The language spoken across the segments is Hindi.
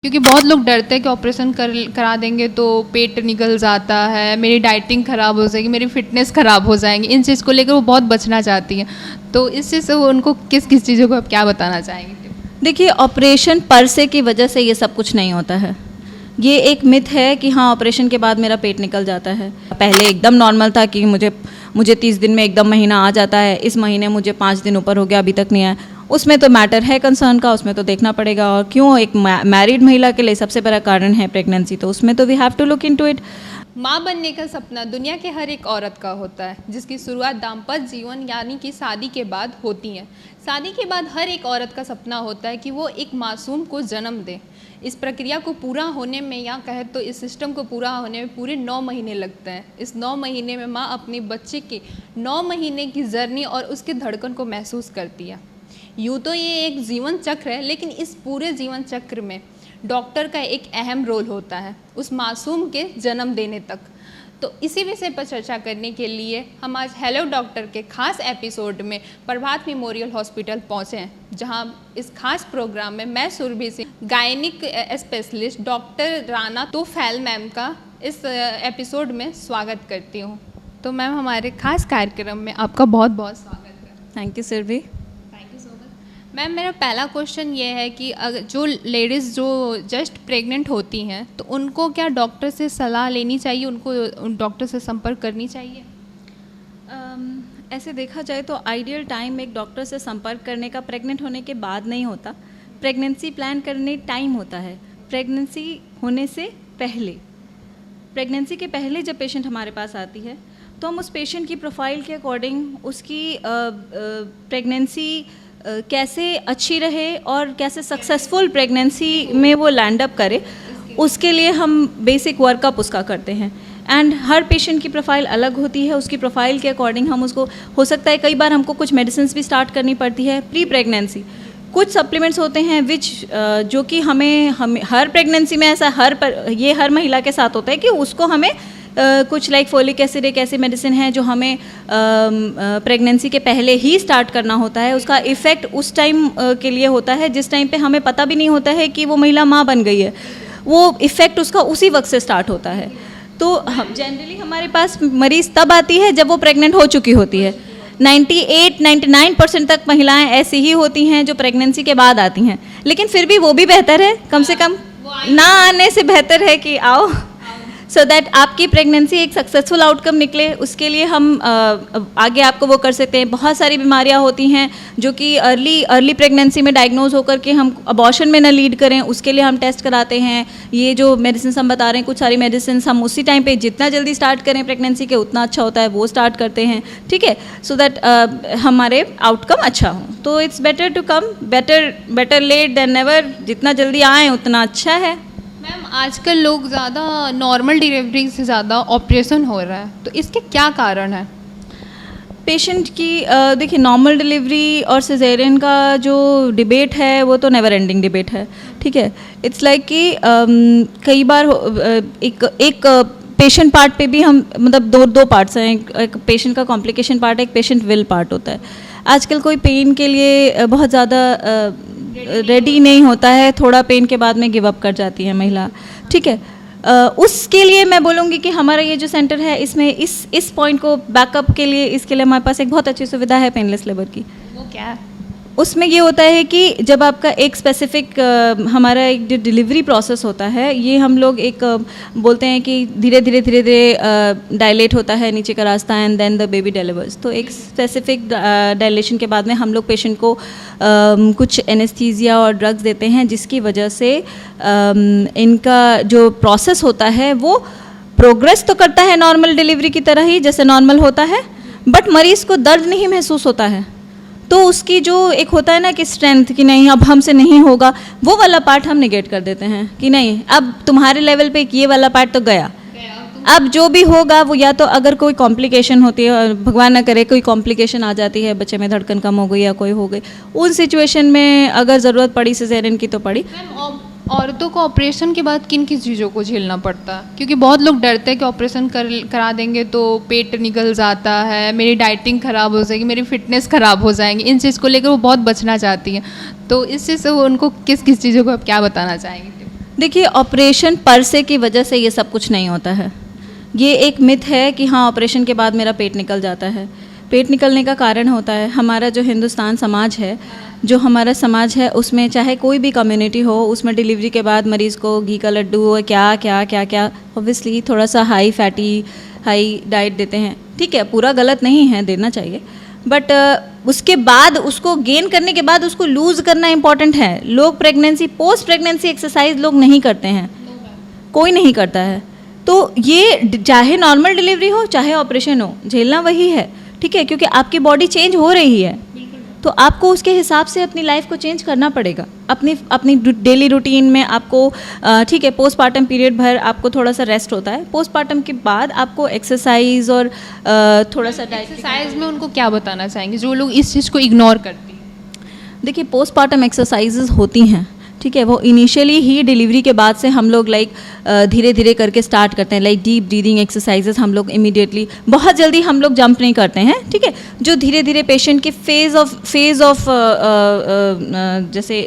क्योंकि बहुत लोग डरते हैं कि ऑपरेशन करा देंगे तो पेट निकल जाता है, मेरी डाइटिंग ख़राब हो जाएगी, मेरी फिटनेस ख़राब हो जाएंगी। इन चीज़ को लेकर वो बहुत बचना चाहती हैं। तो इस चीज़ से वो उनको किस किस चीज़ों को आप क्या बताना चाहेंगे? देखिए, ऑपरेशन पर से की वजह से ये सब कुछ नहीं होता है। ये एक मिथ है कि हाँ, ऑपरेशन के बाद मेरा पेट निकल जाता है। पहले एकदम नॉर्मल था कि मुझे 30 दिन में एकदम महीना आ जाता है, इस महीने मुझे 5 दिन ऊपर हो गया, अभी तक नहीं आया। उसमें तो मैटर है कंसर्न का, उसमें तो देखना पड़ेगा। और क्यों एक मैरिड महिला के लिए सबसे बड़ा कारण है प्रेगनेंसी, तो उसमें तो we have to look into it. माँ बनने का सपना दुनिया के हर एक औरत का होता है, जिसकी शुरुआत दाम्पत्य जीवन यानी कि शादी के बाद होती है। शादी के बाद हर एक औरत का सपना होता है कि वो एक मासूम को जन्म दे। इस प्रक्रिया को पूरा होने में, या कहे तो इस सिस्टम को पूरा होने में पूरे 9 महीने लगते हैं। इस 9 महीने में माँ अपने बच्चे के 9 महीने की जर्नी और उसके धड़कन को महसूस करती है। यूँ तो ये एक जीवन चक्र है, लेकिन इस पूरे जीवन चक्र में डॉक्टर का एक अहम रोल होता है, उस मासूम के जन्म देने तक। तो इसी विषय पर चर्चा करने के लिए हम आज हेलो डॉक्टर के खास एपिसोड में प्रभात मेमोरियल हॉस्पिटल पहुंचे हैं, जहां इस खास प्रोग्राम में मैं Surabhi Singh, gynaec specialist doctor Rana Tofail ma'am का इस एपिसोड में स्वागत करती हूं। तो मैम, हमारे खास कार्यक्रम में आपका बहुत बहुत स्वागत है। Thank you Surabhi. मैम, मेरा पहला क्वेश्चन ये है कि अगर जो लेडीज़ जो जस्ट प्रेग्नेंट होती हैं, तो उनको क्या डॉक्टर से सलाह लेनी चाहिए, उनको डॉक्टर से संपर्क करनी चाहिए? ऐसे देखा जाए तो आइडियल टाइम एक डॉक्टर से संपर्क करने का प्रेग्नेंट होने के बाद नहीं होता, प्रेगनेंसी प्लान करने टाइम होता है। प्रेगनेंसी होने से पहले, प्रेगनेंसी के पहले जब पेशेंट हमारे पास आती है, तो हम उस पेशेंट की प्रोफाइल के अकॉर्डिंग उसकी प्रेगनेंसी कैसे अच्छी रहे और कैसे सक्सेसफुल प्रेगनेंसी में वो लैंड अप करे, उसके लिए हम बेसिक वर्कअप उसका करते हैं। एंड हर पेशेंट की प्रोफाइल अलग होती है, उसकी प्रोफाइल के अकॉर्डिंग हम उसको, हो सकता है कई बार हमको कुछ मेडिसिन भी स्टार्ट करनी पड़ती है प्री प्रेगनेंसी। कुछ सप्लीमेंट्स होते हैं जो कि हमें हर प्रेगनेंसी में ऐसा ये हर महिला के साथ होता है कि उसको हमें कुछ लाइक फोलिक एसिड एक ऐसी मेडिसिन है जो हमें प्रेगनेंसी के पहले ही स्टार्ट करना होता है। उसका इफ़ेक्ट उस टाइम के लिए होता है जिस टाइम पे हमें पता भी नहीं होता है कि वो महिला माँ बन गई है। वो इफ़ेक्ट उसका उसी वक्त से स्टार्ट होता है। तो जनरली हमारे पास मरीज़ तब आती है जब वो प्रेग्नेंट हो चुकी होती है। 98-99% तक महिलाएं ऐसी ही होती हैं जो प्रेगनेंसी के बाद आती हैं, लेकिन फिर भी वो भी बेहतर है, कम से कम ना आने से बेहतर है कि आओ, सो दैट आपकी प्रेगनेंसी एक सक्सेसफुल आउटकम निकले। उसके लिए हम आगे आपको वो कर सकते हैं। बहुत सारी बीमारियां होती हैं जो कि अर्ली प्रेगनेंसी में डायग्नोज होकर के हम अबॉर्शन में ना लीड करें, उसके लिए हम टेस्ट कराते हैं। ये जो मेडिसिन हम बता रहे हैं, कुछ सारी मेडिसिन हम उसी टाइम पे जितना जल्दी स्टार्ट करें प्रेगनेंसी के उतना अच्छा होता है, वो स्टार्ट करते हैं, ठीक है, सो दैट हमारे आउटकम अच्छा हो। तो it's better to come, better late than never. जितना जल्दी आएँ उतना अच्छा है। मैम, आजकल लोग ज़्यादा नॉर्मल डिलीवरी से ज़्यादा ऑपरेशन हो रहा है, तो इसके क्या कारण है? पेशेंट की देखिए, नॉर्मल डिलीवरी और सिजेरियन का जो डिबेट है वो तो नेवर एंडिंग डिबेट है, ठीक है। इट्स लाइक कि कई बार एक पेशेंट पार्ट पे भी हम, मतलब दो पार्ट्स हैं, एक पेशेंट का कॉम्प्लिकेशन पार्ट है, एक पेशेंट विल पार्ट होता है। आजकल कोई पेन के लिए बहुत ज़्यादा रेडी नहीं होता है, थोड़ा पेन के बाद में गिव अप कर जाती है महिला, ठीक है। उसके लिए मैं बोलूँगी कि हमारा ये जो सेंटर है, इसमें इस पॉइंट को बैकअप के लिए, इसके लिए हमारे पास एक बहुत अच्छी सुविधा है पेनलेस लेबर की। वो क्या है? उसमें ये होता है कि जब आपका एक स्पेसिफिक हमारा एक जो डिलीवरी प्रोसेस होता है, ये हम लोग एक बोलते हैं कि धीरे धीरे डायलेट होता है नीचे का रास्ता, and then the baby delivers. तो एक स्पेसिफिक डायलेशन के बाद में हम लोग पेशेंट को कुछ एनेस्थीसिया और ड्रग्स देते हैं, जिसकी वजह से इनका जो प्रोसेस होता है वो प्रोग्रेस तो करता है नॉर्मल डिलीवरी की तरह ही, जैसे नॉर्मल होता है, बट मरीज़ को दर्द नहीं महसूस होता है। तो उसकी जो एक होता है ना कि स्ट्रेंथ, कि नहीं अब हमसे नहीं होगा, वो वाला पार्ट हम निगेट कर देते हैं कि नहीं, अब तुम्हारे लेवल पे ये वाला पार्ट तो गया, अब जो भी होगा वो, या तो अगर कोई कॉम्प्लिकेशन होती है, भगवान ना करे कोई कॉम्प्लिकेशन आ जाती है, बच्चे में धड़कन कम हो गई या कोई हो गई, उन सिचुएशन में अगर ज़रूरत पड़ी सिजेरियन की तो पड़ी। औरतों को ऑपरेशन के बाद किन किन चीज़ों को झेलना पड़ता है? क्योंकि बहुत लोग डरते हैं कि ऑपरेशन करा देंगे तो पेट निकल जाता है, मेरी डाइटिंग ख़राब हो जाएगी, मेरी फिटनेस ख़राब हो जाएंगी। इन चीज़ को लेकर वो बहुत बचना चाहती हैं। तो इस चीज़ से वो उनको किस किस चीज़ों को आप क्या बताना चाहेंगे? देखिए, ऑपरेशन पर से की वजह से ये सब कुछ नहीं होता है। ये एक मिथ है कि हाँ, ऑपरेशन के बाद मेरा पेट निकल जाता है। पेट निकलने का कारण होता है हमारा जो हिंदुस्तान समाज है, जो हमारा समाज है उसमें चाहे कोई भी कम्युनिटी हो, उसमें डिलीवरी के बाद मरीज़ को घी का लड्डू और क्या क्या क्या क्या ऑब्वियसली थोड़ा सा हाई फैटी हाई डाइट देते हैं। ठीक है, पूरा गलत नहीं है, देना चाहिए, बट उसके बाद उसको गेन करने के बाद उसको लूज़ करना इंपॉर्टेंट है। लोग प्रेगनेंसी पोस्ट प्रेगनेंसी एक्सरसाइज लोग नहीं करते हैं, कोई नहीं करता है। तो ये चाहे नॉर्मल डिलीवरी हो चाहे ऑपरेशन हो, झेलना वही है। ठीक है, क्योंकि आपकी बॉडी चेंज हो रही है, तो आपको उसके हिसाब से अपनी लाइफ को चेंज करना पड़ेगा। अपनी डेली रूटीन में आपको ठीक है, पोस्टमार्टम पीरियड भर आपको थोड़ा सा रेस्ट होता है, पोस्टमार्टम के बाद आपको एक्सरसाइज और थोड़ा सा डाइट। एक्सरसाइज में उनको क्या बताना चाहेंगे जो लोग इस चीज़ को इग्नोर करती हैं? देखिए, पोस्टमार्टम एक्सरसाइजेज होती हैं, ठीक है, वो इनिशियली ही डिलीवरी के बाद से हम लोग लाइक धीरे धीरे करके स्टार्ट करते हैं। लाइक डीप ब्रीदिंग एक्सरसाइजेस हम लोग इमीडिएटली, बहुत जल्दी हम लोग जंप नहीं करते हैं। ठीक है, जो धीरे धीरे पेशेंट के फेज़ ऑफ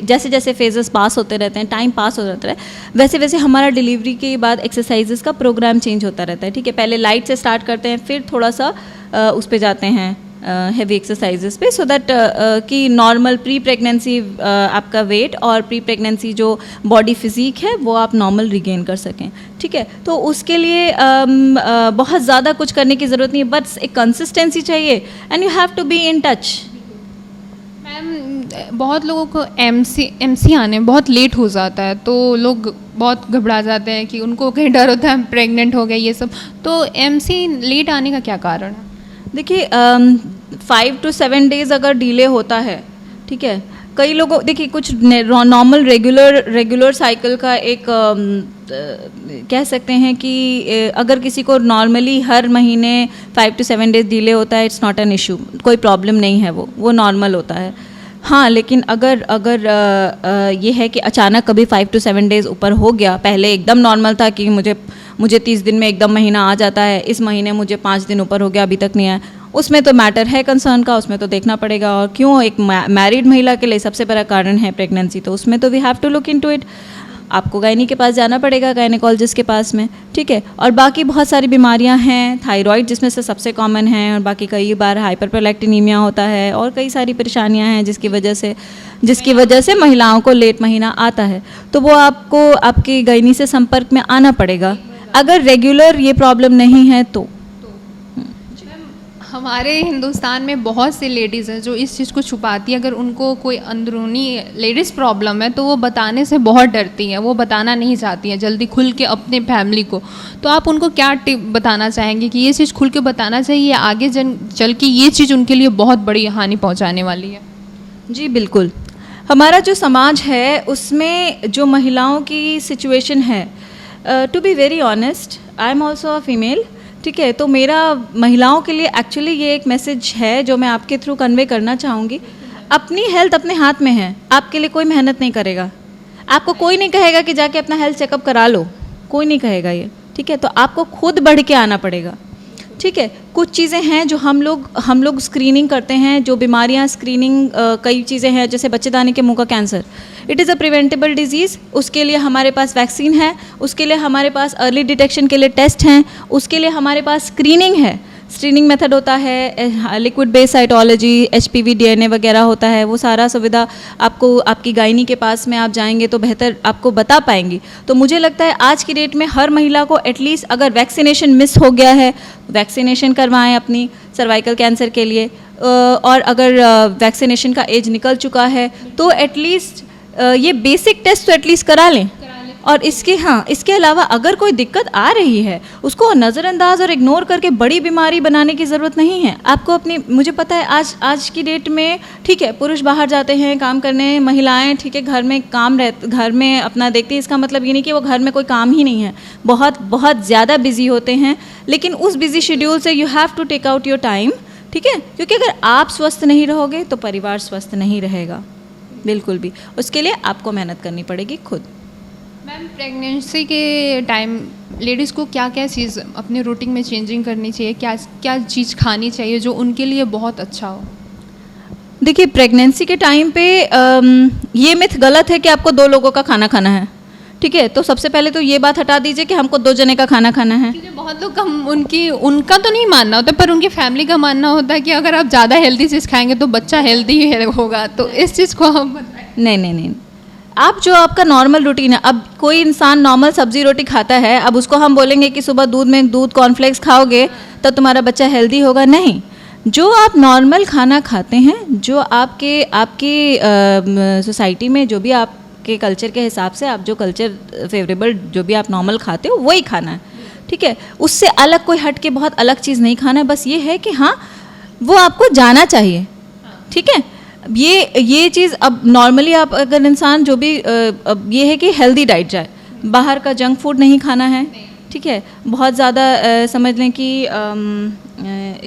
जैसे जैसे फेजेस पास होते रहते हैं, टाइम पास हो जाता है, वैसे वैसे हमारा डिलीवरी के बाद एक्सरसाइजेस का प्रोग्राम चेंज होता रहता है। ठीक है, पहले लाइट से स्टार्ट करते हैं, फिर थोड़ा सा उस पे जाते हैं हेवी एक्सरसाइजेस पे, सो दैट कि नॉर्मल प्री प्रेगनेंसी आपका वेट और प्री प्रेगनेंसी जो बॉडी फिजिक है वो आप नॉर्मल रिगेन कर सकें। ठीक है, तो उसके लिए बहुत ज़्यादा कुछ करने की ज़रूरत नहीं है, बस एक कंसिस्टेंसी चाहिए and you have to be in touch. Ma'am, बहुत लोगों को एमसी आने में बहुत लेट हो जाता है, तो लोग बहुत घबरा जाते हैं कि उनको कहीं डर होता है हम प्रेग्नेंट हो गए ये सब, तो एमसी लेट आने का क्या कारण है? देखिए, 5 to 7 डेज़ अगर डिले होता है, ठीक है, कई लोगों, देखिए कुछ नॉर्मल रेगुलर साइकिल का एक कह सकते हैं कि अगर किसी को नॉर्मली हर महीने 5 to 7 डेज़ डिले होता है, इट्स नॉट एन इशू, कोई प्रॉब्लम नहीं है, वो नॉर्मल होता है। हाँ, लेकिन अगर ये है कि अचानक कभी 5 to 7 डेज़ ऊपर हो गया, पहले एकदम नॉर्मल था कि मुझे 30 दिन में एकदम महीना आ जाता है, इस महीने मुझे 5 दिन ऊपर हो गया अभी तक नहीं आया, उसमें तो मैटर है कंसर्न का, उसमें तो देखना पड़ेगा। और क्यों, एक मैरिड महिला के लिए सबसे बड़ा कारण है प्रेगनेंसी, तो उसमें तो we have to look into it. आपको गायनी के पास जाना पड़ेगा, गायनेकोलॉजिस्ट के पास में। ठीक है, और बाकी बहुत सारी बीमारियां हैं, थायराइड जिसमें से सबसे कॉमन है, और बाकी कई बार हाइपरप्रोलैक्टिनीमिया होता है, और कई सारी परेशानियां हैं जिसकी वजह से महिलाओं को लेट महीना आता है। तो वो आपको आपकी गायनी से संपर्क में आना पड़ेगा, अगर रेगुलर ये प्रॉब्लम नहीं है तो। हमारे हिंदुस्तान में बहुत सी लेडीज़ हैं जो इस चीज़ को छुपाती है। अगर उनको कोई अंदरूनी लेडीज़ प्रॉब्लम है तो वो बताने से बहुत डरती हैं, वो बताना नहीं चाहती हैं जल्दी खुल के अपने फैमिली को। तो आप उनको क्या टिप बताना चाहेंगे कि ये चीज़ खुल के बताना चाहिए, आगे चल के ये चीज़ उनके लिए बहुत बड़ी हानि पहुँचाने वाली है? जी बिल्कुल, हमारा जो समाज है उसमें जो महिलाओं की सिचुएशन है, to be very honest, I am also a female. ठीक है, तो मेरा महिलाओं के लिए एक्चुअली ये एक मैसेज है जो मैं आपके थ्रू कन्वे करना चाहूँगी। अपनी हेल्थ अपने हाथ में है, आपके लिए कोई मेहनत नहीं करेगा, आपको कोई नहीं कहेगा कि जाके अपना हेल्थ चेकअप करा लो, कोई नहीं कहेगा ये। ठीक है, तो आपको खुद बढ़ के आना पड़ेगा। ठीक है, कुछ चीज़ें हैं जो हम लोग स्क्रीनिंग करते हैं, जो बीमारियां स्क्रीनिंग, कई चीज़ें हैं जैसे बच्चेदानी के मुंह का cancer, it is a preventable disease, उसके लिए हमारे पास वैक्सीन है, उसके लिए हमारे पास अर्ली डिटेक्शन के लिए टेस्ट हैं, उसके लिए हमारे पास स्क्रीनिंग है, स्क्रीनिंग मेथड होता है, liquid base cytology, HPV DNA वगैरह होता है, वो सारा सुविधा आपको आपकी गायनी के पास में आप जाएंगे तो बेहतर आपको बता पाएंगी। तो मुझे लगता है आज की डेट में हर महिला को एटलीस्ट, अगर वैक्सीनेशन मिस हो गया है, वैक्सीनेशन करवाएं अपनी सर्वाइकल कैंसर के लिए, और अगर वैक्सीनेशन का एज निकल चुका है तो एटलीस्ट ये बेसिक टेस्ट तो एटलीस्ट करा लें। और इसके अलावा अगर कोई दिक्कत आ रही है उसको नज़रअंदाज और इग्नोर करके बड़ी बीमारी बनाने की ज़रूरत नहीं है। आपको अपनी, मुझे पता है आज की डेट में, ठीक है, पुरुष बाहर जाते हैं काम करने, महिलाएं ठीक है घर में अपना देखती है, इसका मतलब ये नहीं कि वो घर में कोई काम ही नहीं है, बहुत ज़्यादा बिजी होते हैं, लेकिन उस बिजी शेड्यूल से you have to take out your time. ठीक है, क्योंकि अगर आप स्वस्थ नहीं रहोगे तो परिवार स्वस्थ नहीं रहेगा बिल्कुल भी, उसके लिए आपको मेहनत करनी पड़ेगी खुद। मैम, प्रेगनेंसी के टाइम लेडीज़ को क्या क्या चीज़ अपने रूटीन में चेंजिंग करनी चाहिए, क्या चीज़ खानी चाहिए जो उनके लिए बहुत अच्छा हो? देखिए, प्रेगनेंसी के टाइम पे ये मिथ गलत है कि आपको 2 लोगों का खाना खाना है। ठीक है, तो सबसे पहले तो ये बात हटा दीजिए कि हमको 2 जने का खाना खाना है। क्योंकि बहुत लोग उनका तो नहीं मानना होता, पर उनकी फैमिली का मानना होता है कि अगर आप ज़्यादा हेल्दी चीज़ खाएंगे तो बच्चा हेल्दी होगा, तो इस चीज़ को हम बताएं। नहीं, आप जो आपका नॉर्मल रूटीन है, अब कोई इंसान नॉर्मल सब्जी रोटी खाता है, अब उसको हम बोलेंगे कि सुबह दूध कॉर्नफ्लेक्स खाओगे तो तुम्हारा बच्चा हेल्दी होगा, नहीं। जो आप नॉर्मल खाना खाते हैं, जो आपके सोसाइटी में जो भी आपके कल्चर के हिसाब से आप जो कल्चर फेवरेबल जो भी आप नॉर्मल खाते हो वही खाना है, ठीक है। उससे अलग कोई हट के बहुत अलग चीज़ नहीं खाना है। बस ये है कि हाँ, वो आपको जाना चाहिए, ठीक है। ये चीज़ अब नॉर्मली आप अगर इंसान जो भी अब ये है कि हेल्दी डाइट जाए, बाहर का जंक फूड नहीं खाना है, ठीक है। बहुत ज़्यादा समझ लें कि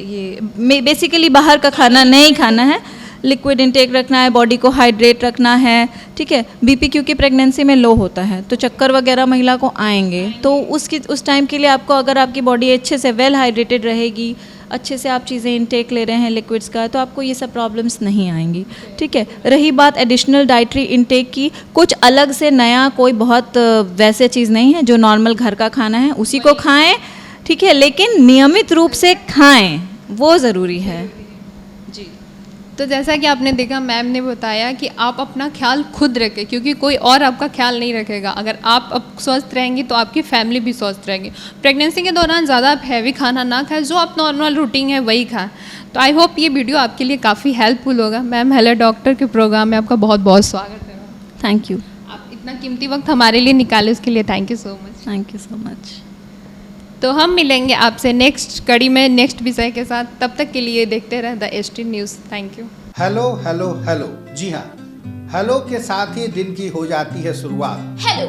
ये बेसिकली बाहर का खाना नहीं खाना है, लिक्विड इंटेक रखना है, बॉडी को हाइड्रेट रखना है, ठीक है। बीपी क्योंकि प्रेगनेंसी में लो होता है तो चक्कर वगैरह महिला को आएंगे, तो उस टाइम के लिए आपको, अगर आपकी बॉडी अच्छे से वेल हाइड्रेटेड रहेगी, अच्छे से आप चीज़ें इंटेक ले रहे हैं लिक्विड्स का, तो आपको ये सब प्रॉब्लम्स नहीं आएंगी, ठीक है। रही बात एडिशनल डाइटरी इंटेक की, कुछ अलग से नया कोई बहुत वैसे चीज़ नहीं है, जो नॉर्मल घर का खाना है उसी को खाएं, ठीक है, लेकिन नियमित रूप से खाएं, वो ज़रूरी है जी। तो जैसा कि आपने देखा, मैम ने बताया कि आप अपना ख्याल खुद रखें, क्योंकि कोई और आपका ख्याल नहीं रखेगा। अगर आप अब स्वस्थ रहेंगी तो आपकी फैमिली भी स्वस्थ रहेगी। प्रेगनेंसी के दौरान ज़्यादा आप हैवी खाना ना खाएं, जो आप नॉर्मल रूटीन है वही खाएं। तो आई होप ये वीडियो आपके लिए काफ़ी हेल्पफुल होगा। मैम, हेलो डॉक्टर के प्रोग्राम में आपका बहुत बहुत स्वागत है। Thank you. आप इतना कीमती वक्त हमारे लिए निकाले, उसके लिए thank you so much. Thank you so much. तो हम मिलेंगे आपसे नेक्स्ट कड़ी में नेक्स्ट विषय के साथ। तब तक के लिए देखते रहें the ST news. Thank you. Hello hello hello, जी हाँ, हेलो के साथ ही दिन की हो जाती है शुरुआत। हेलो,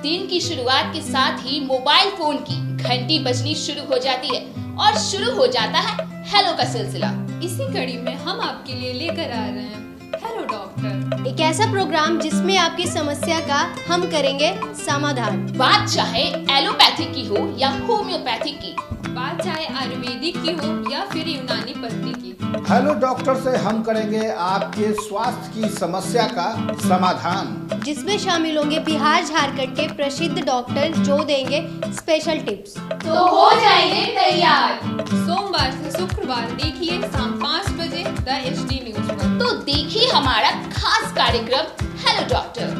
दिन की शुरुआत के साथ ही मोबाइल फोन की घंटी बजनी शुरू हो जाती है और शुरू हो जाता है हेलो का सिलसिला। इसी कड़ी में हम आपके लिए लेकर आ रहे हैं हेलो डॉक्टर, एक ऐसा प्रोग्राम जिसमें आपकी समस्या का हम करेंगे समाधान। बात चाहे एलोपैथिक की हो या होम्योपैथिक की, बात चाहे आयुर्वेदिक की हो या फिर यूनानी पद्धति की। हेलो डॉक्टर से हम करेंगे आपके स्वास्थ्य की समस्या का समाधान, जिसमें शामिल होंगे बिहार झारखंड के प्रसिद्ध डॉक्टर जो देंगे स्पेशल टिप्स। तो हो जाएंगे तैयार। सोमवार से शुक्रवार देखिए शाम 5 बजे द एसटी न्यूज़ पर। तो देखिए हमारा खास कार्यक्रम हेलो डॉक्टर।